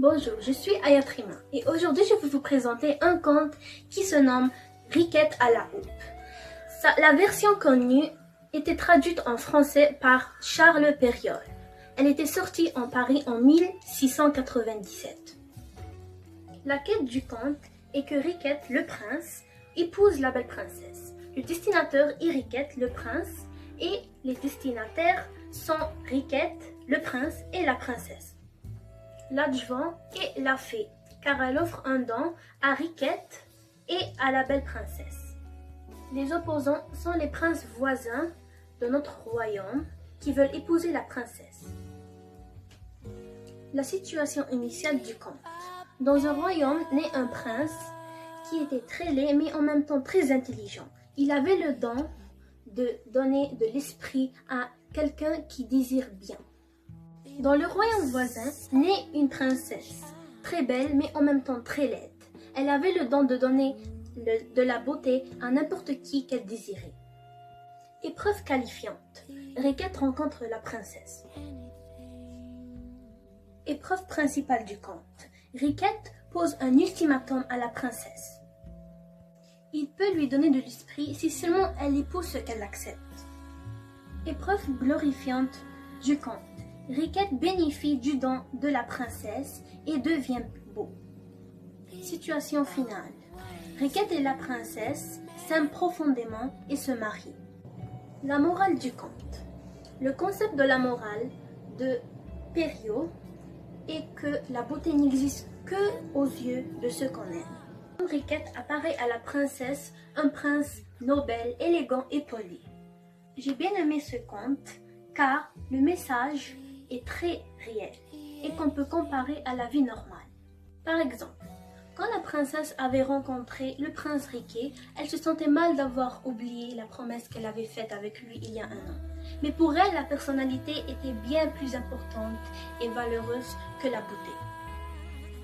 Bonjour, je suis Ayatrima et aujourd'hui je vais vous présenter un conte qui se nomme Riquette à la houppe. La version connue était traduite en français par Charles Perriol. Elle était sortie en Paris en 1697. La quête du conte est que Riquette, le prince, épouse la belle princesse. Le destinateur est Riquette, le prince, et les destinataires sont Riquette, le prince et la princesse. L'adjuvant est la fée, car elle offre un don à Riquette et à la belle princesse. Les opposants sont les princes voisins de notre royaume qui veulent épouser la princesse. La situation initiale du conte. Dans un royaume naît un prince qui était très laid mais en même temps très intelligent. Il avait le don de donner de l'esprit à quelqu'un qui désire bien. Dans le royaume voisin naît une princesse, très belle mais en même temps très laide. Elle avait le don de donner de la beauté à n'importe qui qu'elle désirait. Épreuve qualifiante. Riquette rencontre la princesse. Épreuve principale du conte. Riquette pose un ultimatum à la princesse. Il peut lui donner de l'esprit si seulement elle épouse ce qu'elle accepte. Épreuve glorifiante du conte. Riquette bénéficie du don de la princesse et devient beau. Situation finale. Riquette et la princesse s'aiment profondément et se marient. La morale du conte. Le concept de la morale de Perriot est que la beauté n'existe que aux yeux de ceux qu'on aime. Riquette apparaît à la princesse un prince noble, élégant et poli. J'ai bien aimé ce conte car le message est très réel et qu'on peut comparer à la vie normale. Par exemple, quand la princesse avait rencontré le prince Riquet, elle se sentait mal d'avoir oublié la promesse qu'elle avait faite avec lui il y a un an. Mais pour elle, la personnalité était bien plus importante et valeureuse que la beauté.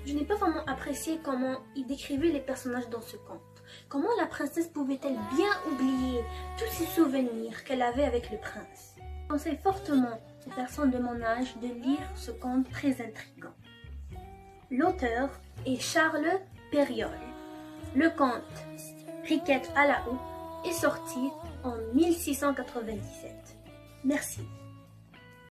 Je n'ai pas vraiment apprécié comment il décrivait les personnages dans ce conte. Comment la princesse pouvait-elle bien oublier tous ces souvenirs qu'elle avait avec le prince? Je conseille fortement aux personnes de mon âge de lire ce conte très intriguant. L'auteur est Charles Perriol. Le conte Riquette à la houppe est sorti en 1697. Merci.